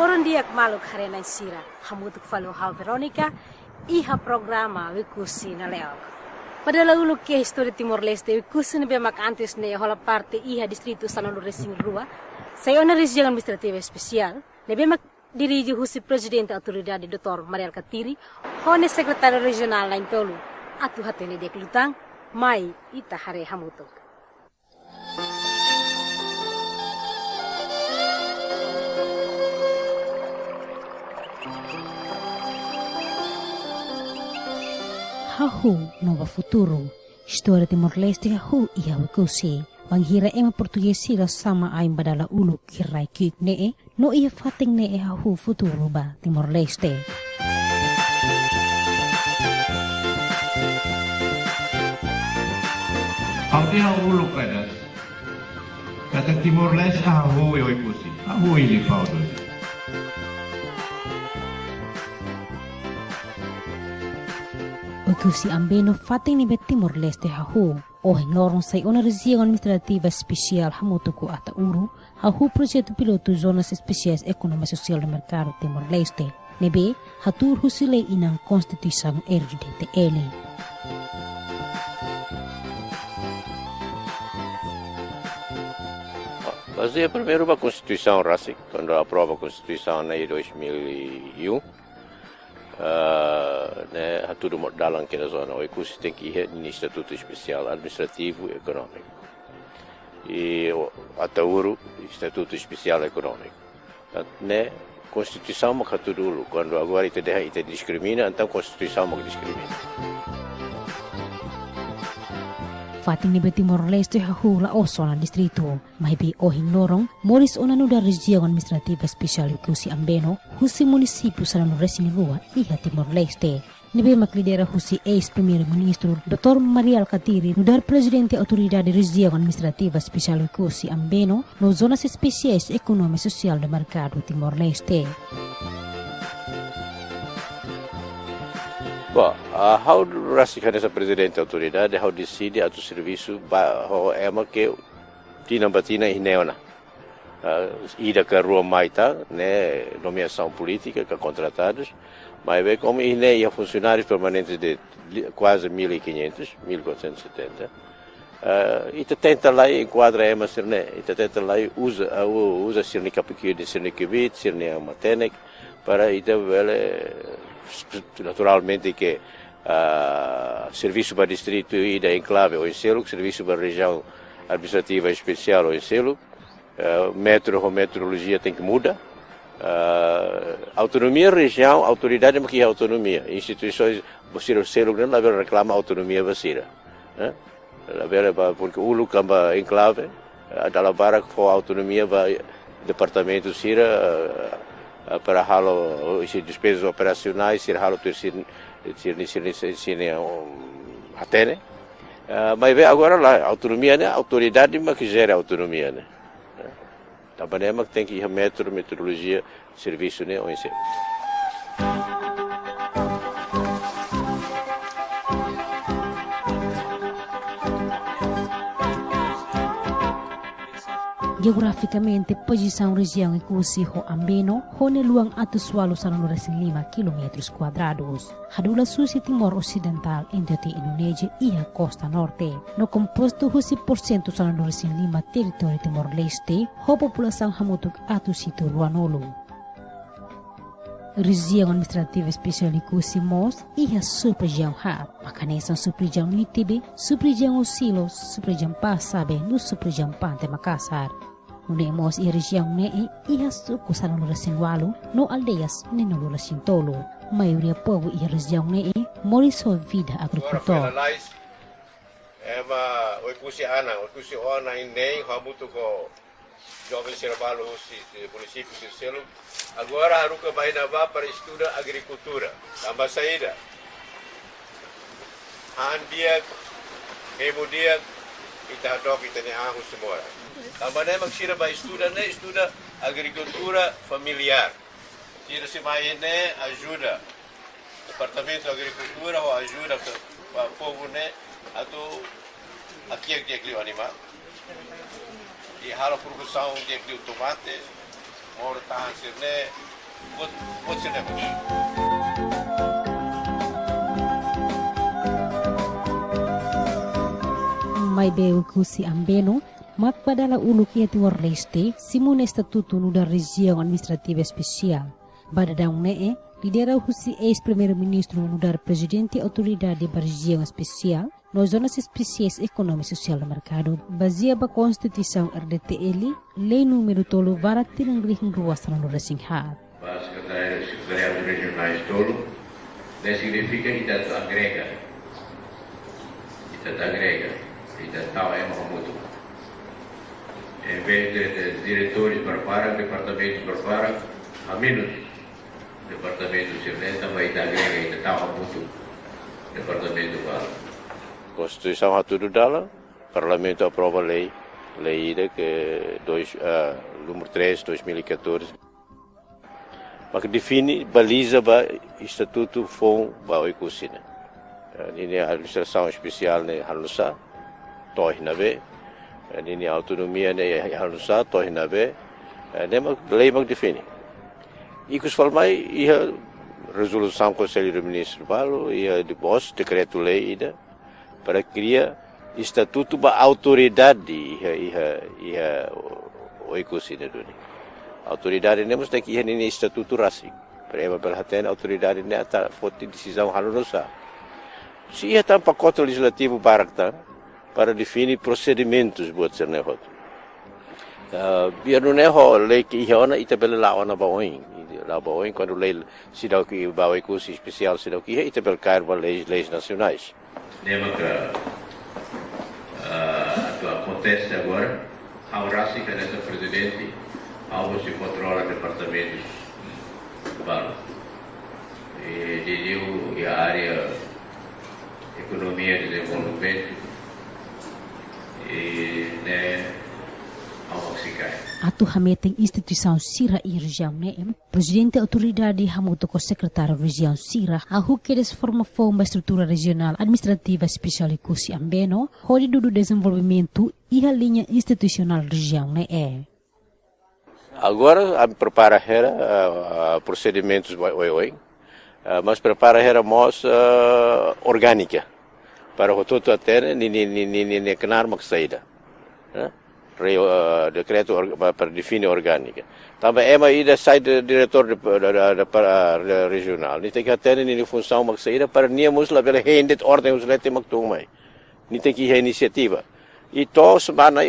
Loron dia maluk harena sira, hamutuk falo ha Veronica, iha programa wikusi na leok. Padahal uluk ke histori Timor-Leste wikusi na bemak antes ne hola parte iha distrito Sanolo Resing Rua, saya ona região administrativa especial, ne bemak dirige husi presidente autoridade Dr. Mariel Katiri, hone secretário regional lain tolu, atu hatene dek lutang, mai ita hare hamutuk. Hahu nova futuro, história Timor-Leste hahu ia wikusi. Panghira ema portugesira sama aim badala ulu kirai kik nee, no ia fating nee hahu futuro ba Timor-Leste. Ang iha ulu pedas, kata Timor-Leste hahu ia wikusi, hahu ili paudo. Wikusi ambeno fating ni bet Timor-Leste hahu. Ohing lorong sa una região administrativa especial hamutuku ata uru, hahu projeto piloto zonas especiais economia social do mercado Timor-Leste. Nebe, hatur husile inang konstituisang RDTL. Fazia primeiro a Constituição RACIC, quando aprova a Constituição em 2001. Tudo dalam que na zona o ecosistema tem que ir no Estatuto Especial Administrativo e Econômico e até o Estatuto Especial Econômico. Né Constituição mas tudo quando agora ite discrimina, então Constituição mas discrimina. Fating ni Timor-Leste hahula oso na distrito, mahibi ohing lorong, moris onanu da região administrativa especial Wikusi Ambeno, husi município Sanolo Resing Rua, iha Timor-Leste. Nibe maklidera husi ex-primeiro-ministro Dr. Mariel Katiri, no dar presidente autoridade região administrativa especial Wikusi Ambeno, no zonas especiais econômica social do mercado Timor-Leste. Bom, how rasika nessa presidente da autoridade, how decide a serviço how ema que tina batina ineona. Ida que rua maita, né, nomeação política que contratados, mas vê como ia funcionários permanentes de quase 1.500, 1.470. E tenta lá e enquadra ema sirne, e tenta lá e usa sirne capiquio de sirne kibit, sirne amatenek para ida vele naturalmente que serviço para distrito ida enclave ou em selo, serviço para região administrativa especial ou em selo, metro ou metrologia tem que mudar, autonomia região, autoridade mas que é autonomia, instituições você o selo não lá reclama autonomia vacina, lá porque o lugar enclave, da vara que for autonomia vai departamento sira para halo despesas operacionais, ser halo atene. Mas vê agora lá, autonomia né, autoridade mas que gera autonomia né. Também mas tem que ir metrologia, serviço né, ou ensino. Geograficamente, posição região Wikusi ho Ambeno, hone luang atusualo Sanolo Resing 5 km². Hadula susi Timor Ocidental, Indote Indonesia e a Costa Norte. No composto husi % Sanolo Resing 5 território Timor-Leste, ho população hamutuk atu situ Ruanolo. Região administrativa especial Wikusi Mos e a subregião ha. Makanesan subregião Nitibe, subregião Osilo, subregião Pasabe, no subregião Pante Makassar. Unemos e região ne e a suku Sanolo Resing 8 no aldeias ne Sanolo Resing 3. Maioria povo e região ne mori sua vida agricultor. O Wikusi ana inei hamutu ko jovem servalo do município de Selo. Agora Haruka vai levar para estudar agricultura. Tambah saída. Dia, dia, kita dok kita ni ahu semua. Tambah ni maksira vai estudar agricultura familiar. Tira se vai ne ajuda. Departamento de Agricultura ou ajuda para o povo ne atau aqui que animal. E halo produção de tomate, morta sirne What's your name? Mai be Kusi Ambeno, magpadala ulo kia Timor-Leste, simune estatuto no da região administrativa especial. Badadang nee, lidera husi ex-primeiro-ministro no da presidente autoridade da região especial, nas zonas especiais econômica e social do mercado, baseada na Constituição RDTL, lei número tolo varak tinangrihing ruasan no Resinghat. Para secretariado regionais tolo, isso significa que está agrega. Tal é muito. Em vez de diretores preparam, departamentos preparam, a menos departamento Sirlene também está agrega, ainda tal muito departamento para. Constituição a tudo dela, Parlamento aprova a lei que número 3, 2014, mas que define, baliza o Estatuto FON para o Ecosina. A administração especial ne halusa tohina be nini autonomia ne halusa tohina be nema lei mag define ikus falmai ia resolução conselho municipal ia de bos decreto lei ida para criar estatuto ba autoridade ia o ecosina duni autoridade nemos daqui ia nini estatuto rasik para perhatian autoridade ne ata foti decisão halusa. Se ia ter pacote legislativo para definir procedimentos buat ser nehot. Biar não é lei que ia ona ita bela lá ona baoin quando lei se dá que baoi curso especial se dá que ita bela cair para leis nacionais. Nema que acontece agora, ao rásica nessa presidente, ao se controla departamentos baru. E diziu a área economia de desenvolvimento e ao Mexicano. Atu hameteng instituição Sira e região neem, presidente da autoridade hamuto com secretário região Sira, ahu que forma uma estrutura regional administrativa especial Kusi Ambeno, hori do desenvolvimento e a linha institucional região neem. Agora prepara procedimentos mas prepara orgânica para o todo até nem kenar mak saída, decreto para definir orgânica. Também é uma ida sai do diretor da regional. Nem tem que até nem função mak saída para nem musla bela hendet ordem os lete mak tumai. Nem tem que iniciativa. E to semana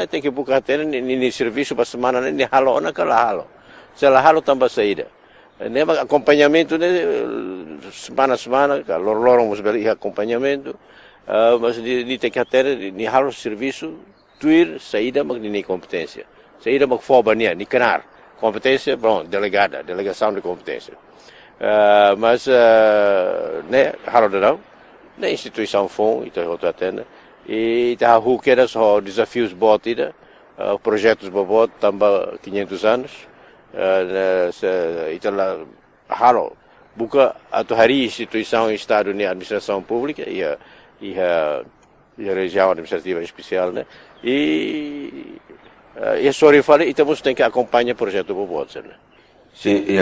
tem que buscar até nem serviço para semana nem halo na kala halo. Se la halo também saída. Nem acompanhamento semana lorong mus beli acompanhamento mas ni tem que ter ni halo serviço tuir saída mag ni competência saída mag fobania ni kenar competência bom delegação de competência mas né halo não na instituição FON então eu atendo e tá o que era só desafios botida projetos bobot tambah 500 anos itulah halo buka atau hari instituição estado ni administração pública e a região administrativa especial né e sorry fale itamos tem que acompanhar projeto bobot né sim e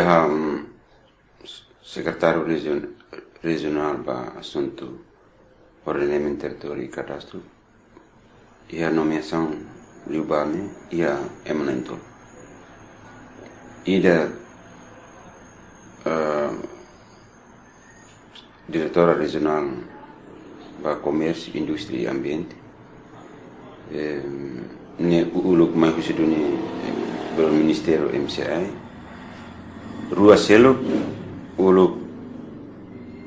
secretário regional para assunto ordenamento território e cadastro e a nomeação Liubane e a eminento Ida diretora regional para comércio, indústria e ambiente. Ne uluk mai husiduni do ministério MCI. Rua Selo uluk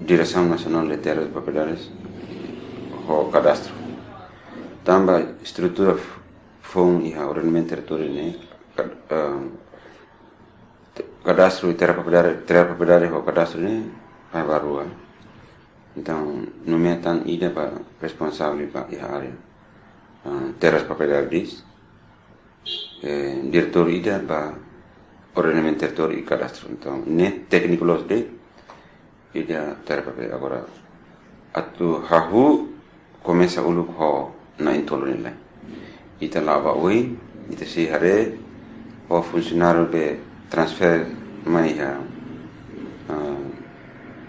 direção nacional de terras propriedades o cadastro. Também estrutura FON e ordenamento territorial ne cadastro e terra propriedade o cadastro ne vai barua. Então nomeatam ida para responsável para a área terras propriedades diretor ida para ordenamento territorial e cadastro. Então ne técnico los de ida terra propriedade agora atu hahu começa o look ho na intolone lá ita lava oi ita se hare o funcionário de transfer mai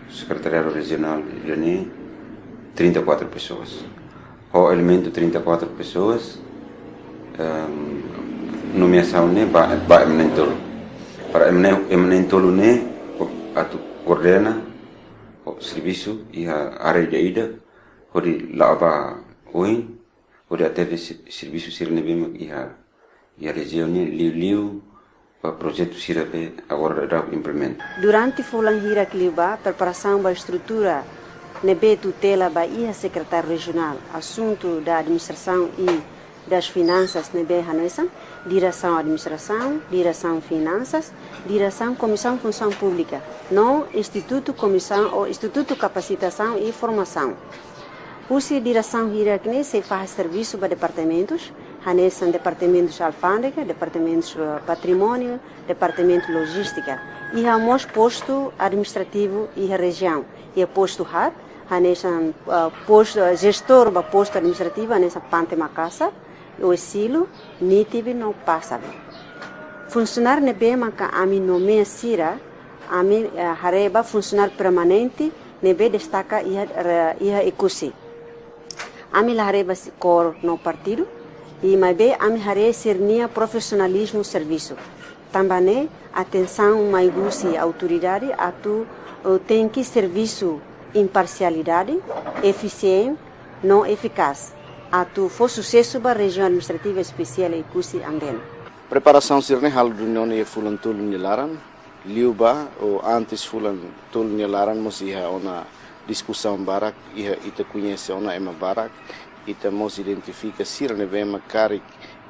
secretariado regional ini 34 pessoas. O elemento 34 pessoas, nomeação né ba eminentolo. Para eminentolo né atu coordena o serviço e a área de ida, onde lava oi, onde até serviço sirene bem e a região né liu o projeto sirve agora da implemento. Durante fulan hira kliba preparação da estrutura nebe tutela ba ia secretário regional assunto da administração e das finanças nebe hanesa direção administração direção finanças direção comissão função pública não instituto comissão ou instituto capacitação e formação usi direção hira que se faz serviço para departamentos hanesan departamentos alfândega departamentos patrimônio departamento logística e hamos posto administrativo e região e posto hat hanesan posto gestor ba posto administrativo hanesan pante makasa o estilo nitibi não passa funcionário nebe maka ami nome sira ami hareba funcionário permanente nebe destaca ia ekusi ami hareba cor no partido e mais bem ami hare sernia profissionalismo serviço também atenção mais gusi autoridade atu tem que serviço imparcialidade eficiente não eficaz atu for sucesso para região administrativa especial e cursi ambeno preparação sirne hal dunia ni fulan tul nilaran liuba ou antes fulan tul nilaran mosiha ona discussão barak iha ita conhece ona ema barak ita mos identifica sirne vema karik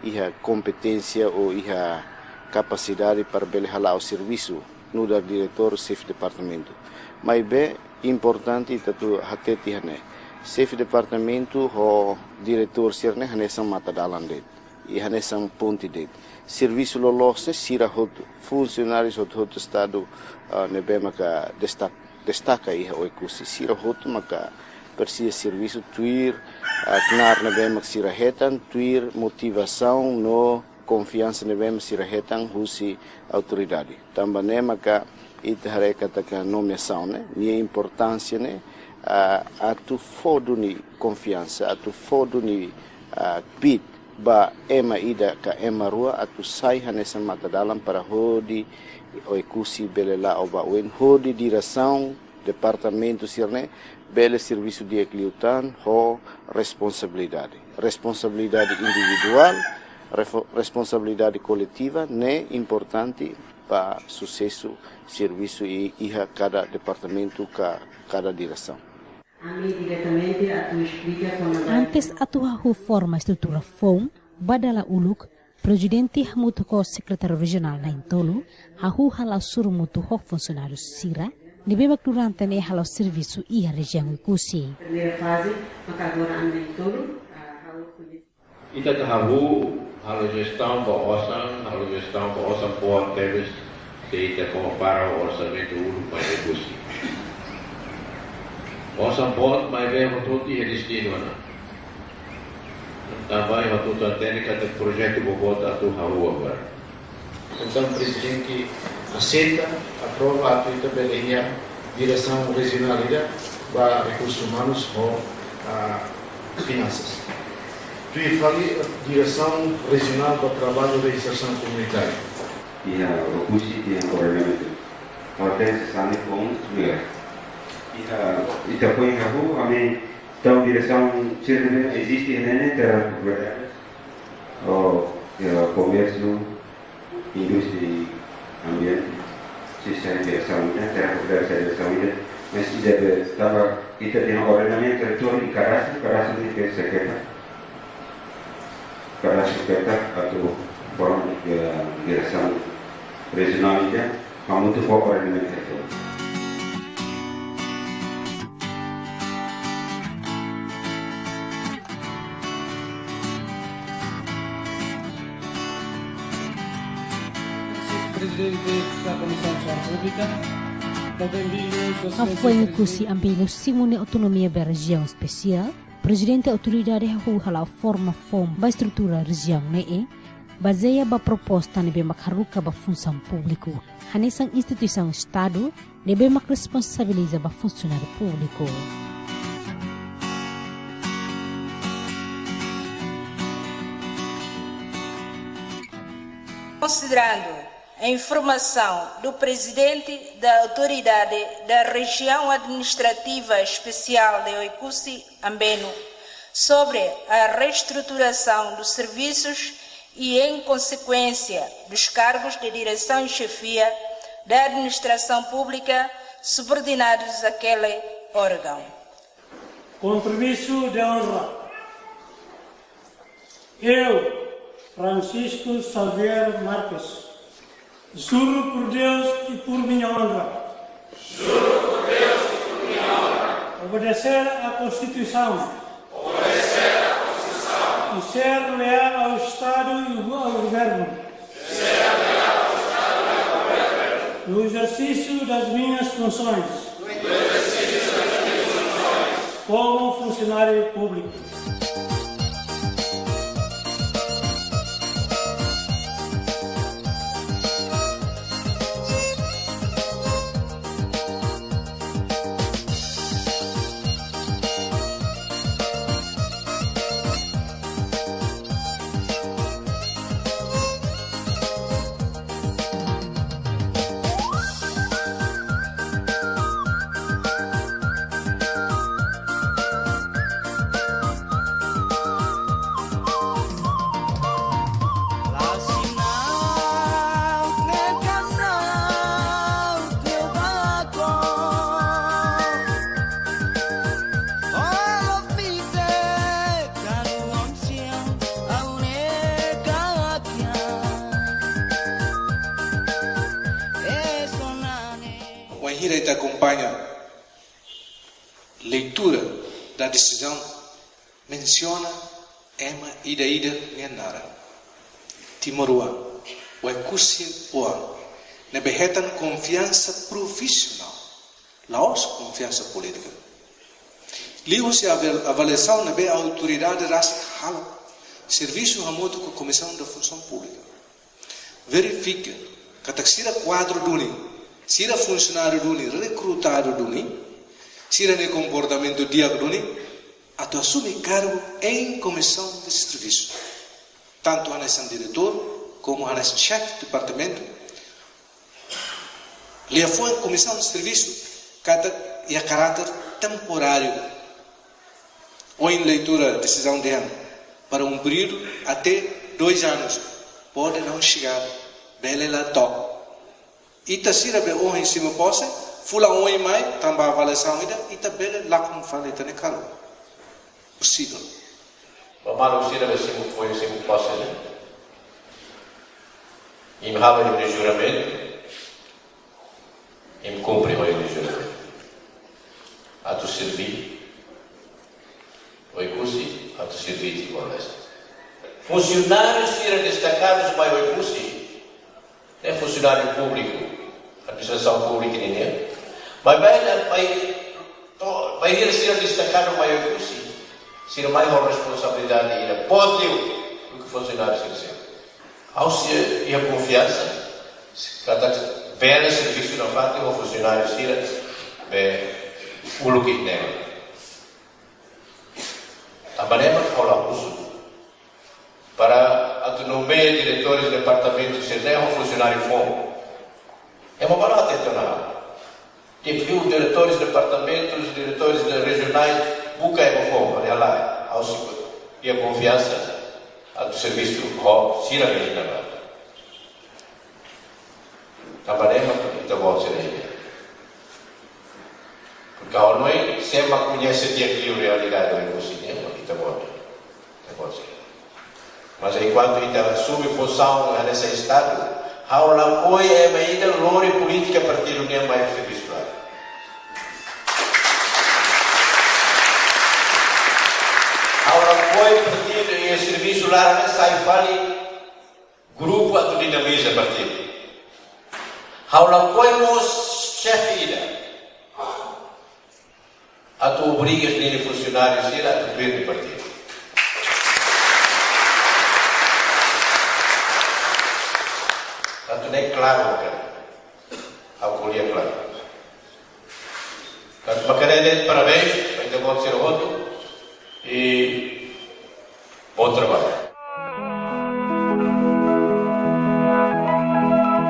iha competência ou iha capacidade para belhala o serviço no da diretor chef departamento mas be importante tatu hateti hane chef departamento ho diretor sirne hanesam mata dalan det e hanesam ponti det serviço lolose sira hot funcionários hot estado nebe maka destaca iha o ekusi sira hot maka persia serviço tuir knar nebe mak sira hetan tuir motivação no confiança nebe mak sira hetan husi autoridade também maka ita hareka taka nomeação né minha importância né atu foduni confiança atu foduni bit ba ema ida ka ema rua atu sai hanesa mata dalam para hodi o ekusi belela oba wen hodi direção departamento sirne bele serviço de ecliutan ho responsabilidade individual responsabilidade coletiva né importante para sucesso serviço e iha cada departamento cada direção. Antes atuahu forma estrutura FOM, badala uluk, presidente hamutuko secretário regional na Intolo, hahu halau surumutu ho funcionários sira, nibebak durante ne halau serviço e a região ikusi. Primeira fase, maka agora anda Intolo, ita tahahu halau gestão ba osam boa teves que ita compara o orçamento uluk para ikusi. Osam bot mai bem tudo e destino na. Também o tudo técnica do projeto bota tu haru agora. Então o presidente aceita, aprova a tuita belinha direção regional para recursos humanos ou finanças. Tu fali direção regional para trabalho de inserção comunitária. E o curso de encorajamento. Até se sabe como ita põe a rua, a minha então direção existe nele terá propriedades ou comércio, indústria e ambiente, sistema de saúde, terá propriedades de saúde, mas deve estava ita tem ordenamento território e cadastro de secreta atau forma de direção regional ida, há muito pouco ordenamento território. Presidente da Comissão de Saúde Pública, Apoio kusi ambilo simune autonomia da região especial, presidente autoridade halau forma FOM ba estrutura região ne baseia ba proposta nebe makharuka ba função público. Hanisang instituição Estado nebe mak responsabiliza ba funcionário público. Considerando a informação do presidente da Autoridade da Região Administrativa Especial de Oicusi, Ambeno, sobre a reestruturação dos serviços e, em consequência, dos cargos de direção e chefia da administração pública subordinados àquele órgão. Compromisso de honra. Eu, Francisco Xavier Marques, juro por Deus e por minha honra. Juro por Deus e por minha honra. Obedecer à Constituição. Obedecer à Constituição. E ser leal ao Estado e ao Governo. Ser leal ao Estado e ao Governo. No exercício das minhas funções. No exercício das minhas funções. Como funcionário público. Te acompanha leitura da decisão menciona ema ida ngenara Timorua Oicusi Oa nebehetan confiança profissional laos confiança política liu-se a avaliação nebe autoridade rasik hala serviço hamoto com comissão da função pública verifica kataksira quadro duni sira funcionário duni, recrutado duni, sira ne comportamento diário duni, ato assume cargo em comissão de serviço. Tanto a nesse diretor, como a nesse chefe de departamento, lhe foi a comissão de serviço e a caráter temporário, ou em leitura decisão de ano, para um período até 2 anos, pode não chegar, bele lá top. Ita sira be o em cima posse, fula o em mai, tamba avaliação ita bele lá como fala ita necalo. Possível. Mamalo sira be cima foi em cima posse, né? Im habe de juramento, im cumpre o de juramento. A tu servir, o Oicusi, a tu servir Timor-Leste. Funcionários sira destacados para o Oicusi, é funcionário público, administração pública nem mas vai ir ser destacado mais ser maior responsabilidade ainda pode do que funcionário ser ao se a confiança cada bem serviço na parte o funcionário ser o lugar nele trabalhamos com uso para autonomia diretores de departamento ser um funcionário fome é uma barata então tipo diretores de departamentos diretores de regionais buca é uma fome lá ao e a confiança do serviço ho sira mesmo trabalhamos então vamos ser porque ao noi sempre conhece de realidade do cinema então vamos mas enquanto ainda assume função nesse estado, há uma coisa é ainda lore política a partir do dia mais serviço lá. Há uma coisa a partir do serviço lá não sai fale grupo a dinamiza a partir. Há uma coisa nos chefe ida. A tu obrigas nele funcionários ir a tu ver de partir. Atu nem claro, cara. Ao colher claro. Atu macarene, parabéns, ainda vou ser o voto e bom trabalho.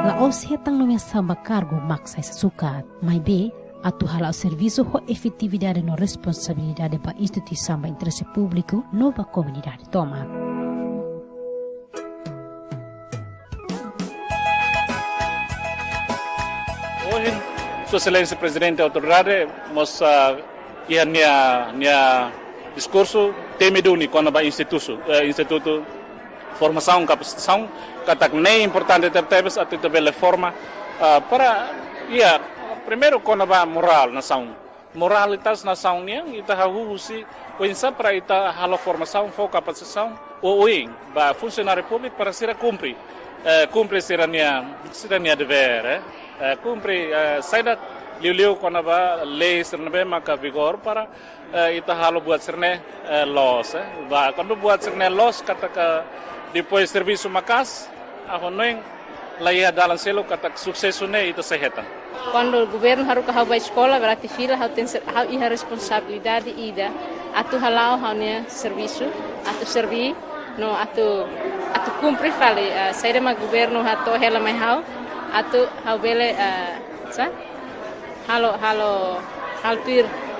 Laos hetang no samba cargo maksa sa sukat, may be atu hala serviço ho efetividade no responsabilidade para instituição ba interesse público no ba comunidade toma. Hoje, Sua Excelência Presidente da Autoridade, nós ia discurso temeduni quando ba instituto formação capacitação katak nem importante tertebes atu tabela forma para primeiro quando ba moral nação moralitas nação niang ita hahusi pensa para ita halo formação fo capacitação o ing ba funcionário público para ser cumprir serania dever cumprir saida liu quando ba lei sernabe maka vigor para ita halo buat serne los ba quando buat serne los kata depois serviço makas ahonoing laia dalam selo kata suksesu ne itu sehetan. Quando o governo harus kahau ba escola berarti fila hau iha responsabilidade ida atu halau haunya serviço atu servi no atu cumprir fale saída ma governo hato hela mai hau atu hau bele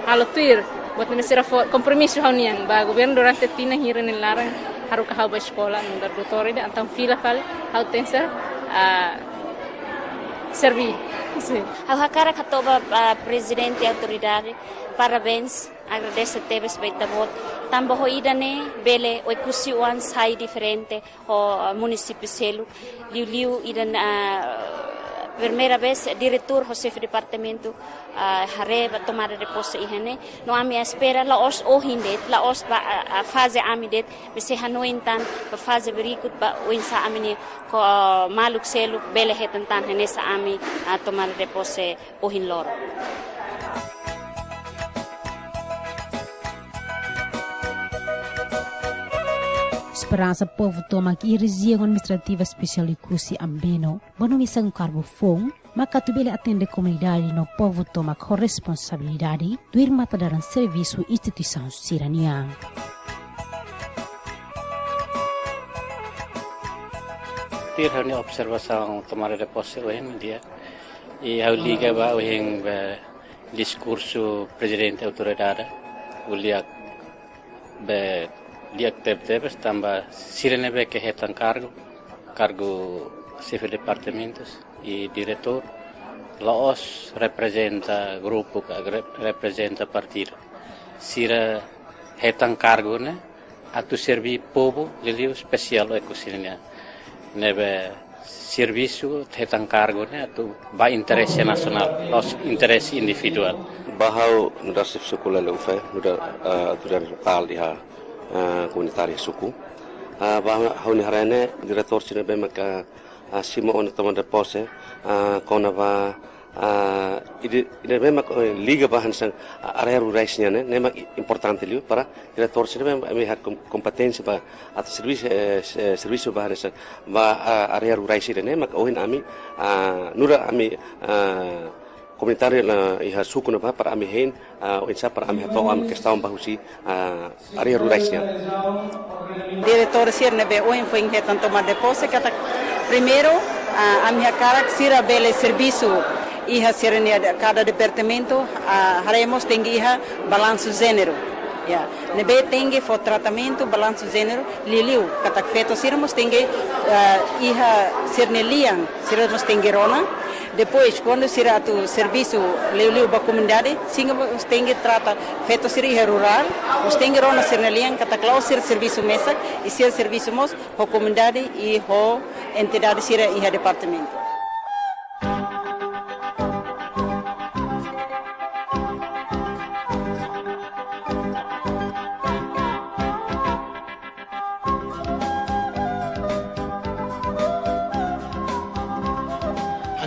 halo tuir buat menesira kompromiso haunian ba governo durante tina hira nilarang harus kahau ba escola no dormitório de antang fila fale hau tensa servir. Ao hakara katoba presidente e autoridade, parabéns, agradeço a teves beitabot. Tambo ho idane bele o ikusi wan sai diferente o município selo. Liu idan primeira vez diretor o chefe de departamento hareba tomada de posse ihane no ami espera la os o hindet la os ba a fase amidet bese hanointan ba fase berikut ba winsa amini ko maluk selu bele hetantan henesa ami tomada de posse o hinlor. Esperança povo toma que região administrativa especial de Kusi Ambeno, bono missão cargo fong, maka tubele atende comunidade no povo toma com responsabilidade do ir matadaran serviço instituição sirania. Ter a observação tomada de posse hoje em dia e a liga vai hoje em discurso presidente da autoridade, o liak tebes tambah sirenebe que hetan cargo chefe de departamentos e diretor. Laos representa grupo, representa partido. Sira hetan cargo né, atu servi povo liliu especial o ecosistema. Nebe serviço hetan cargo né, atu ba interesse nacional, los interesse individual. Bahau nuda sekolah leufe, nuda aturan lokal dia komunitária suku. Bahau ni harane diretor sini bemak simo on tomada pose kona ba ide bemak liga bahan sang area ruralnya ne nemak importante liu para diretor sini bemak melihat kompetensi ba atau serviço bahan sang ba area rural sini nemak ohin ami nuda ami komunitário na iha suku na para ami hen insa para ami hato am questão bahusi area ruralnya. Diretor sirne be oin foi inquietan tomar de posse kata primeiro a minha cara sira bele serviço iha sirne cada departamento haremos tengiha balanço gênero. Ya, nebe tengi for tratamento balanço gênero liliu kata feto sirmos tengi iha sirne liang sirmos tengirona. Depois, quando será o serviço leu para a comunidade, sim, os tem que tratar feito seria rural, os tem que rona ser na linha, cataclau ser serviço mesa e ser serviço mos a comunidade e a entidade será e a departamento.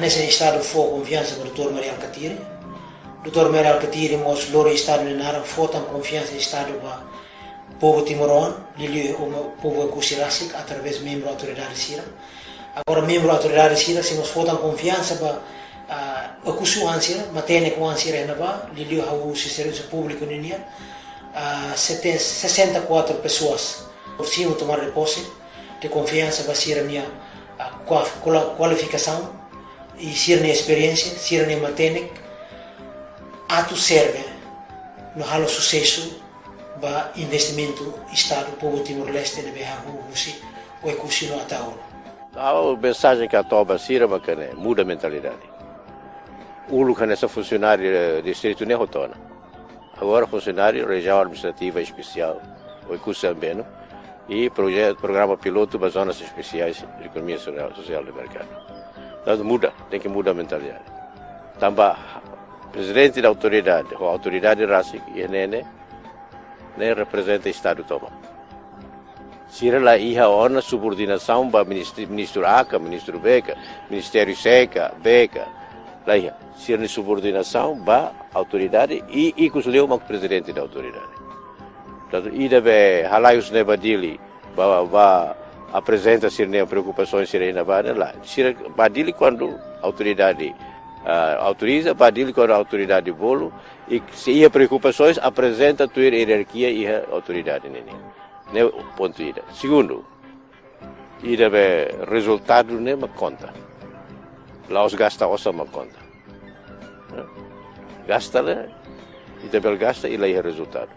Nesse estado foi confiança com o Dr. Maria Alcatiri. Dr. Maria Alcatiri mos loro estado de nara fotam confiança estado para povo timoron, lili o povo kusirasik através membro autoridade sira. Agora membro da autoridade sira se nos fotam confiança para o curso ansira, matene com ansira na ba, liliu hau se serviço público ninia, 64 pessoas ofereciam tomar de posse de confiança para sira minha qualificação e sira minha experiência, sira minha matene, atu serve no halo sucesso para investimento Estado povo Timor-Leste na BH o curso no atauro. A mensagem que a Toba Sira Macane muda a mentalidade. O lugar nessa funcionário distrito nem rotona. Agora funcionário região administrativa especial, o curso Ambeno, e programa piloto para zonas especiais de economia social do mercado. Então muda, tem que mudar a mentalidade. Também presidente da autoridade, a autoridade RASIC e nem representa o Estado Toba. Sira lá ia ona subordinação para ministro ACA, ministro BECA, Ministério SECA, BECA, lá ia. Sira subordinação para autoridade e que leu o presidente da autoridade. Então, e deve halaios nebadili para apresenta sira preocupações sira na banda lá. Sira badili quando a autoridade autoriza, badili quando a autoridade bolo e se ia preocupações apresenta a tua hierarquia e a autoridade nele. Né, ponto ida. Segundo, ida be resultado ne ma conta. Lá os gasta ossa ma conta. Gasta le, ida bel gasta e lá é resultado.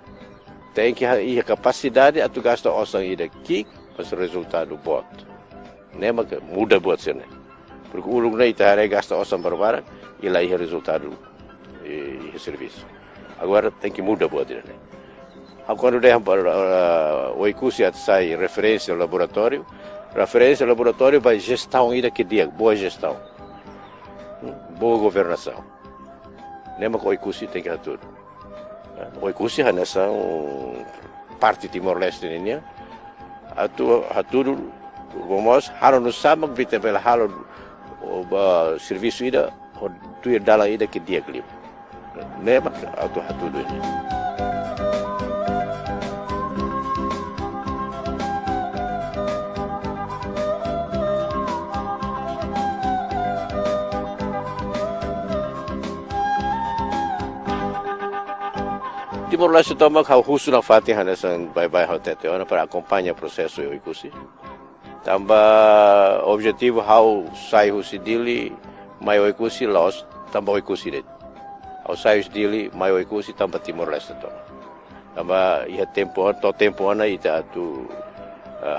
Tem que a capacidade a tu gasta ossa ida aqui, mas o resultado bot. Ne ma muda bot sene. Porque o lugar ita gasta ossa barbara e lá é resultado e serviço. Agora tem que mudar bot né. Quando o curso sai referência ao laboratório vai gestão ainda que dia, boa gestão, boa governação. Lembra que o curso tem que ter tudo. O curso é nessa parte de Timor-Leste niya, a tudo vamos halo no sama bita bela halo serviço ida o tu dala ida que dia clip. Lembra a tudo ini. Timor-Leste toma que o russo na Fatiha nessa vai hotel para acompanhar o processo e o curso. Também objetivo how sai o dili mai o curso los também o curso dele. Ao sai dili mai o curso também Timor-Leste toma. Também ia tempo ana ita tu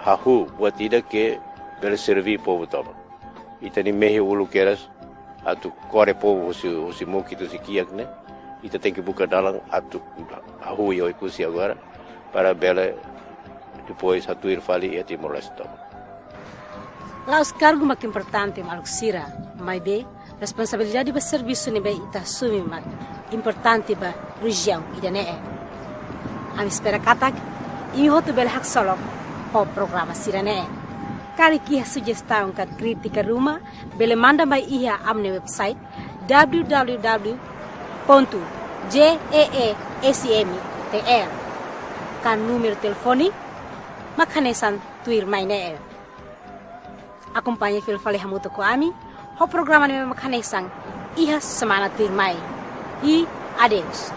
hahu buat ida que para servir povo toma. Ita ni mehi ulu keras atu core povo se moki tu sikiak né. Ita tem que buscar dalam a rua e o curso agora para bela depois a tuir fali e Timor-Leste. Lá os cargos mais importantes maluk sira, mas bem responsabilidade do serviço nem bem ita assumi mas importante para região ida né. A espera katak e outro bela hak solo o programa sira né. Kali que sugestão kat crítica ruma bela manda mai ia amne website www.geesmtr kan número telefone makanesan tuir maine acompanhe fil fale hamuto ko ami ho programa ne makanesan iha semana tuir mai e adeus.